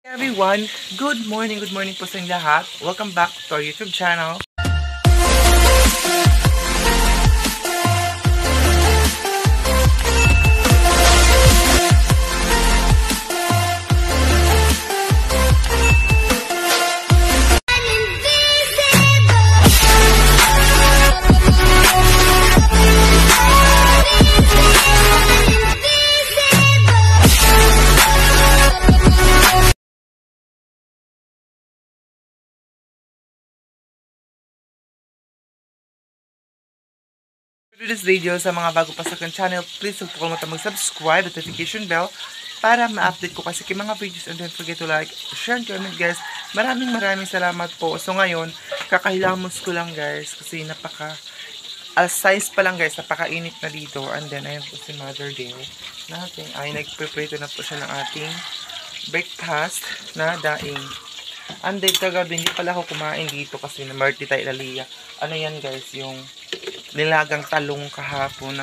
Everyone, good morning po sa inyo lahat. Welcome back to our YouTube channel. For this video, sa mga bago pa sa akin channel, please huwag po kalimutan mag-subscribe at notification bell para ma-update ko kasi kay mga videos, and don't forget to like, share, and comment guys. Maraming salamat po. So ngayon, kakahilamos ko lang guys kasi size pa lang guys, napakainit na dito. And then, ayan po si Mother Day natin ay nagpreprito na po siya ng ating breakfast na daing. And then, kagabi, hindi pala ako kumain dito kasi na Marty tayo Lalia. Ano yan guys, yung nilagang talong kahapon.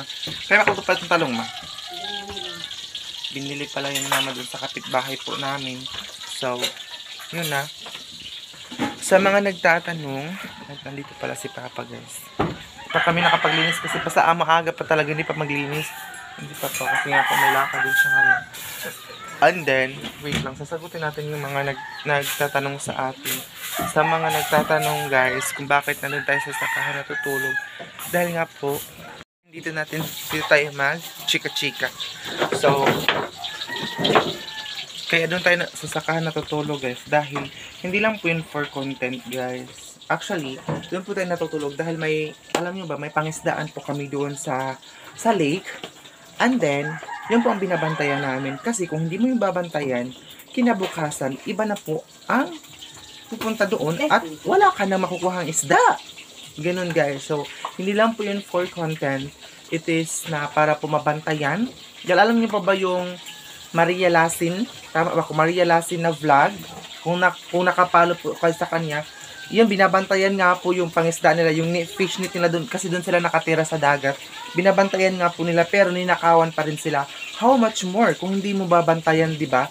Kaya ako pa itong talong ma. Binili pala yun naman dun sa kapitbahay po namin. So, yun na. Sa mga nagtatanong, nandito pala si Papa guys. Pa kami nakapaglinis kasi pa sa aga pa talaga, hindi pa maglinis. Hindi pa po kasi nga po may lakad din siya ngayon. And then, wait lang, sasagutin natin yung mga nagtatanong sa atin. Sa mga nagtatanong guys, kung bakit nandun tayo sa sakahan natutulog. Dahil nga po, dito tayo mag-chika-chika. So, kaya doon tayo sa sakahan natutulog guys. Dahil, hindi lang po yun for content guys. Actually, doon po tayo natutulog dahil may, alam nyo ba, may pangisdaan po kami doon sa lake. And then, yun po ang binabantayan namin. Kasi kung hindi mo yung babantayan, kinabukasan, iba na po ang pupunta doon at wala ka na makukuhang isda. Ganun guys. So, hindi lang po yun for content. It is na para po mabantayan. Dahil alam niyo pa ba yung Maria Lasin? Tama ba? Kung Maria Lasin na vlog, kung nakapalo po kayo sa kanya, yun, binabantayan nga po yung pangisda nila, yung fish net nila doon, kasi doon sila nakatira sa dagat. Binabantayan nga po nila, pero ninakawan pa rin sila. How much more kung hindi mo babantayan, di ba?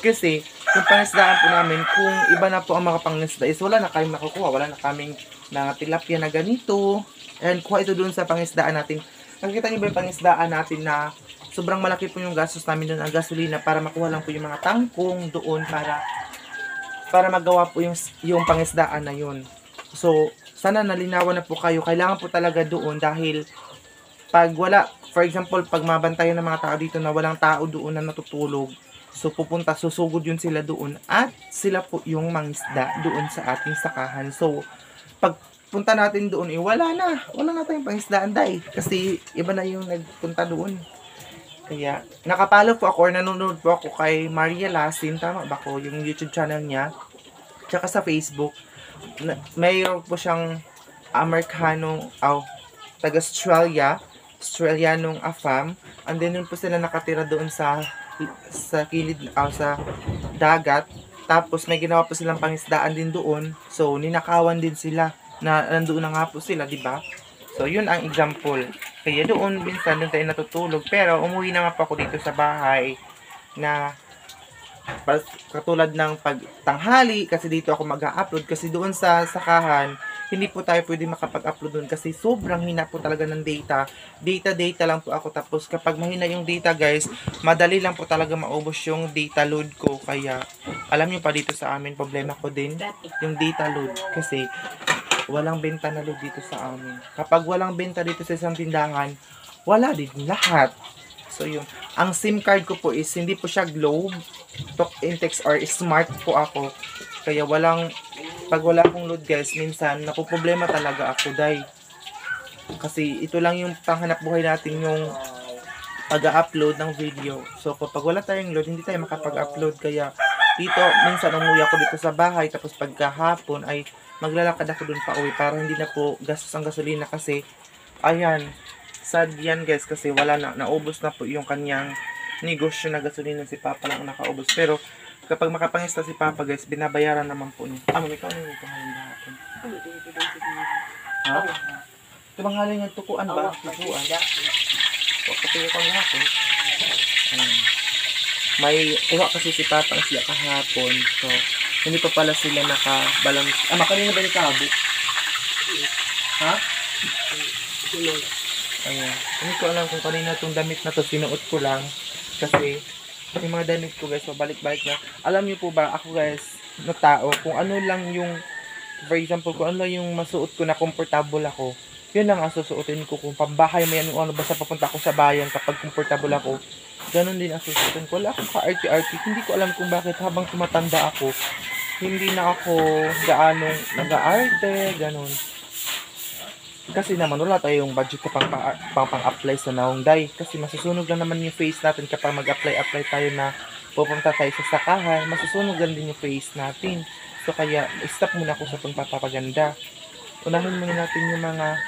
Kasi, yung pangisdaan po namin, kung iba na po ang mga pangisda is, wala na kayong makukuha. Wala na kaming mga tilapia na ganito. And kuha ito doon sa pangisdaan natin. Nakikita niyo ba yung pangisdaan natin na sobrang malaki po yung gastos namin doon, ang gasolina, para makuha lang po yung mga tangkong doon, para magawa po yung pangisdaan na yun. So, sana nalinawan na po kayo. Kailangan po talaga doon dahil pag wala, for example, pag mabantayan ng mga tao dito na walang tao doon na natutulog, so susugod yun sila doon at sila po yung mangisda doon sa ating sakahan. So, pag punta natin doon, wala na tayong pangisdaan dahil kasi iba na yung nagpunta doon. Kaya, nakapalo po ako or nanonood po ako kay Maria Lasin, tama ba ko, yung YouTube channel niya, tsaka sa Facebook. Mayroon po siyang Amerikano, Australianong afam, and then yun po sila nakatira doon sa kilid, sa dagat. Tapos may ginawa po silang pangisdaan din doon, so ninakawan din sila, na nandoon na nga po sila, di ba? So, yun ang example. Kaya doon, minsan, doon tayo natutulog. Pero, umuwi na nga po ako dito sa bahay na katulad ng pagtanghali, kasi dito ako mag-upload. Kasi doon sa sakahan, hindi po tayo pwede makapag-upload doon kasi sobrang hina po talaga ng data. Data lang po ako. Tapos, kapag mahina yung data, guys, madali lang po talaga maubos yung data load ko. Kaya, alam nyo pa dito sa amin, problema ko din yung data load. Kasi, walang benta na load dito sa amin. Kapag walang benta dito sa isang tindahan, wala din lahat. So yun. Ang SIM card ko po is hindi po siya Globe, Talk Intex or Smart po ako. Kaya pag wala akong load guys, minsan napoproblema talaga ako dahil kasi ito lang yung panghanap buhay natin, yung pag-upload ng video. So kapag wala tayong load, hindi tayo makapag-upload. Kaya dito, minsan umuwi ako dito sa bahay, tapos pagkahapon ay maglalakad ako dun pa uwi para hindi na po gastos ang gasolina kasi ayan, sad yan guys kasi wala na, naubos na po yung kanyang negosyo na gasolina. Si Papa lang nakaubos, pero kapag makapangista si Papa guys, binabayaran naman po niya. Ikaw na yung tuhalin hapon. Ha? Tumanghali niya tukuan ba? Tukuan. O, katuyo ko niya hapon. May uwa kasi si Papa ang sila kahapon. So, hindi pa pala sila nakabalang. Makanina ba yung kabo? Ha? Ayan. Hindi ko alam kung kanina itong damit na to. Sinuot ko lang. Kasi, yung mga damit ko guys, mabalik-balik na. Alam niyo po ba, ako guys, na tao, kung ano lang yung, for example, kung ano lang yung masuot ko na comfortable ako, yun lang ang susuotin ko. Kung pambahay mo yan, ano, basta papunta ako sa bayan kapag comfortable ako, ganun din ang susuotin ko. Wala akong ka-arty-arty. Hindi ko alam kung bakit habang tumatanda ako, hindi na ako gaanong nag-aarte, ganun. Kasi naman wala tayong budget pang-apply sa naungday. Kasi masusunog lang naman yung face natin kapag mag-apply tayo na pupunta tayo sa sakahan. Masusunog lang din yung face natin. So kaya stop muna ako sa pagpapaganda. Unahin muna natin yung mga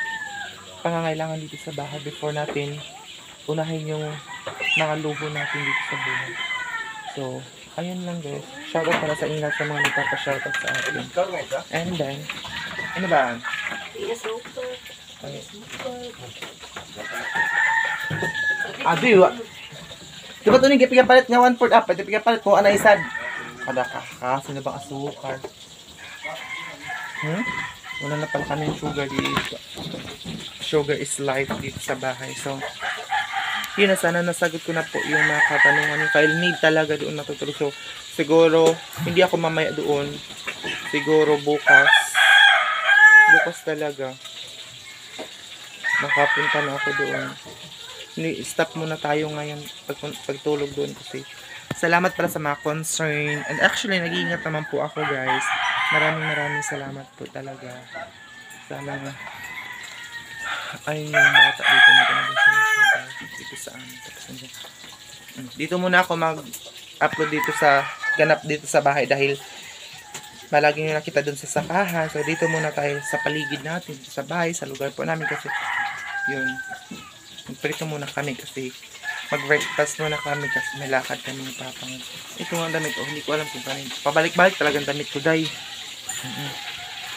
pangangailangan dito sa bahay before natin unahin yung mga luho natin dito sa buhay. So, ayun lang guys. Shoutout para sa inyo sa mga nagpapa-shoutout sa atin. And then, ano ba? Abi, diba ito nang gipigapalit nga 1/4 up? Ito pigapalit mo, anay sad. Kada ka, sino bang asukar? Wala na pala kami sugar dito. Sugar is life dito sa bahay. So, yun na, sana nasagot ko na po yung mga katanungan. Kyle need talaga doon matutulog. So, siguro, hindi ako mamaya doon. Siguro bukas. Bukas talaga. Makapunta na ako doon. Stop muna tayo ngayon pagtulog doon kasi salamat pala sa mga concern. And actually, nag-iingat naman po ako guys. Maraming salamat po talaga. Sana nga. Ayun yung bata dito na dito sa amin. Dito muna ako mag-upload dito sa ganap dito sa bahay dahil malagi nyo nakita dun sa sakahan. So dito muna tayo sa paligid natin, sa bahay, sa lugar po namin kasi yun. Magprito muna kami kasi mag-breakfast muna kami kasi may lakad kami ng Papa. Ito nga damit, hindi ko alam kung kanino. Pabalik-balik talagang damit ko, day.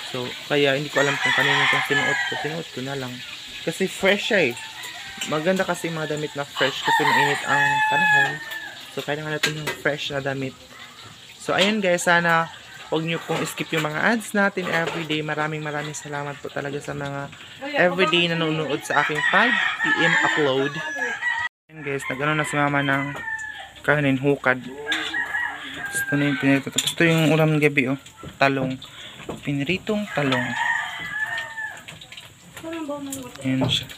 So, kaya hindi ko alam kung kanino itong sinuot ko na lang. Kasi fresh siya eh. Maganda kasi mga damit na fresh kasi mainit ang panahon. So, kailangan natin yung fresh na damit. So, ayun guys, sana huwag nyo pong skip yung mga ads natin everyday. Maraming salamat po talaga sa mga everyday na nanonood sa aking 5 PM upload. Ayun guys, nagano na si mama ng kanin hukad. Ito na yung pinirito. Tapos ito yung ulam ng gabi, oh. Talong. Piniritong talong. Ayan siya.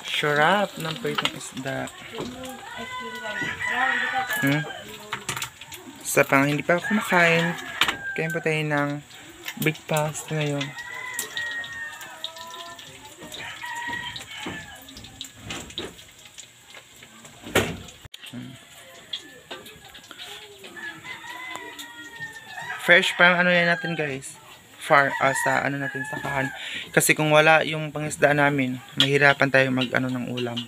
Sarap ng pritong isda. Sa pang hindi pa ako kumakain, kain pa tayo ng breakfast ngayon. Fresh pa ano yan natin guys. Sa ano natin sakahan. Kasi kung wala yung pangisda namin, mahirapan tayo mag ano ng ulam.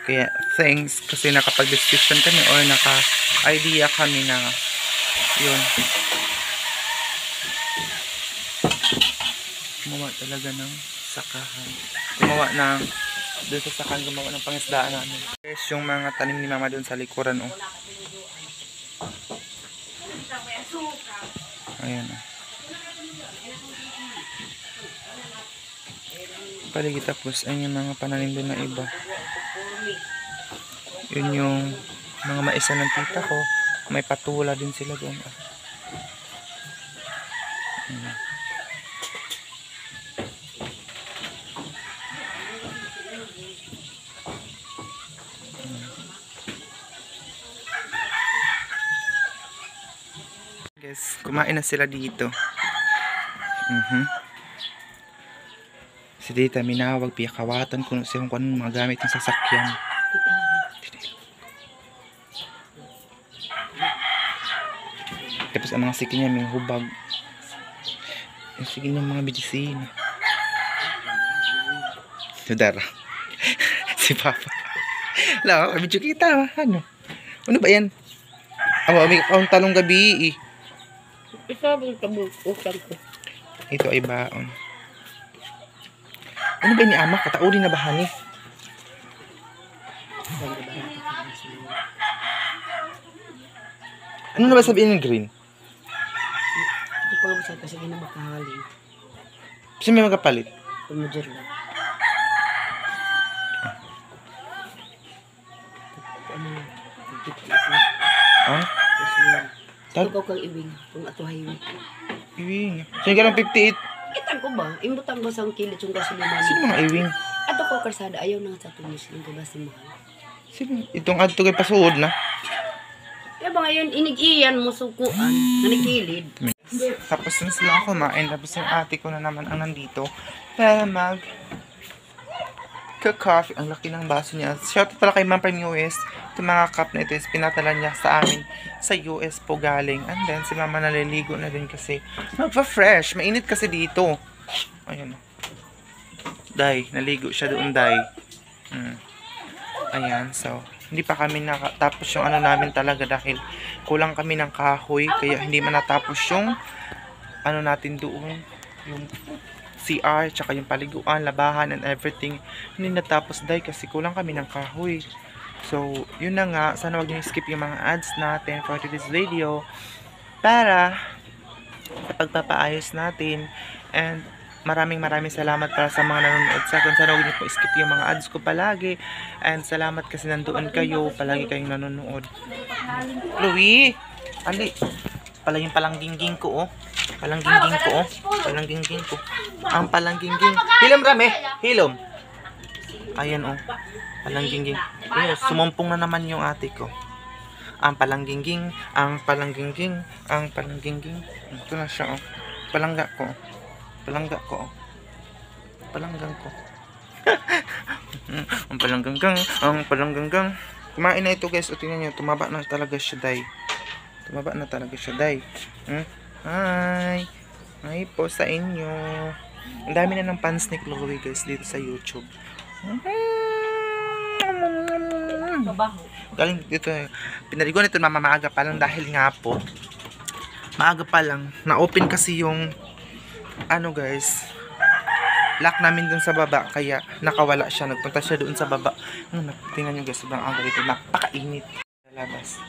Kaya thanks kasi nakapag-discussion kami or naka-idea kami na yun. Gumawa talaga ng sakahan. Gumawa ng doon sa sakahan, gumawa ng pangisdaan namin. Guys, yung mga tanim ni mama doon sa likuran, oh. Ayan, oh. Paligid tapos ayun yung mga pananim doon na iba. Yun yung mga maisa ng tita ko. May patula din sila doon. Guys, kumain na sila dito. Si Dita minawag piyakawatan kung siyang kanong mga gamit ng sasakyan. Tapos ang mga sikin niya may hubag. Yung sikin niya mga medicine. Sudara. Si Papa. Wala, medyo kita. Ano ba yan? May akong talong gabi. Ito ay baon. Ano ba ni ama? Katauli na bahani. Ano na ba sabihin ng green? Ito pa ba kasi hindi na makahalin. Kasi may magapalit. Pumajor lang. Ano? Ah? Ito ko kang ibing. Kung ato highway. Iwing. Sige ka lang 58. Kitang ko ba? Imbutang ba sa kilit yung gasolina? Sino mga iwing? Ato ko karsada. Ayaw na nga sa tunis. Yung kabas ni mahal. Sino? Itong adto kay pasuod na. Kaya ba ngayon, inig-iyan mo sukuan. Nanikilid. Tapos na sila kumain. Tapos yung ate ko na naman ang nandito. Para mag ka-coffee. Ang laki ng baso niya. Shout out pala kay Ma'am from US. Itong mga cup na ito is pinatala niya sa amin sa US po galing. And then si Mama naliligo na din kasi magpa-fresh. Mainit kasi dito. Ayun. Day. Naligo siya doon, Day. Ayan. So, hindi pa kami nakatapos yung ano namin talaga dahil kulang kami ng kahoy. Kaya hindi man natapos yung ano natin doon. Yung CR, tsaka yung paliguan, labahan, and everything. Hindi natapos dahil kasi kulang kami ng kahoy. So, yun na nga. Sana wag niyo skip yung mga ads natin for today's video para sa pagpapaayos natin. And maraming salamat para sa mga nanonood sa akin. Sana huwag niyo po skip yung mga ads ko palagi. And salamat kasi nandoon kayo. Palagi kayong nanonood. Louie! Ali! Palangging ko, oh. Palangging ko, oh. Palangging ko. Ang palangging. Hilom, Rame! Hilom! Ayan, oh. Palangging. Sumumpong na naman yung ate ko. Ang palangging. Ito na siya, oh. Palanggang ko, oh. Palanggang ko. Ang palanggang. Kumain na ito, guys. O, tingnan nyo. Tumaba na talaga siya, Day. Hi. Hi po sa inyo. Ang dami na ng pans ni Chloe, guys, dito sa YouTube. Galing dito. Pinaligo nito mama maaga pa lang dahil nga po maaga pa lang na-open kasi yung ano, guys, lock namin dun sa baba, kaya nakawala siya. Nagpunta siya doon sa baba. Tingnan nyo, guys, sobrang aga dito. Napakainit sa labas.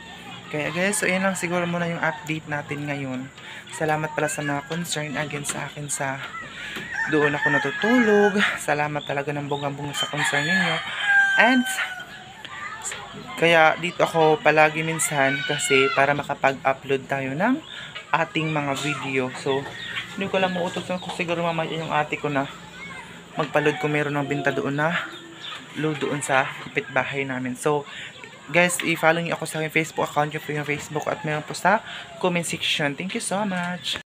Kaya, guys, so yan lang siguro muna yung update natin ngayon. Salamat pala sa mga concern again sa akin sa doon ako natutulog. Salamat talaga ng bonggang-bongga sa concern ninyo. And kaya dito ako palagi minsan kasi para makapag-upload tayo ng ating mga video. So, hindi ko lang mautosan ko siguro mamaya yung ate ko na magpa-load kung meron ng binta doon na load doon sa kapitbahay namin. So, guys, i-follow niyo ako sa aking Facebook account, yung Facebook at meron po sa comment section. Thank you so much.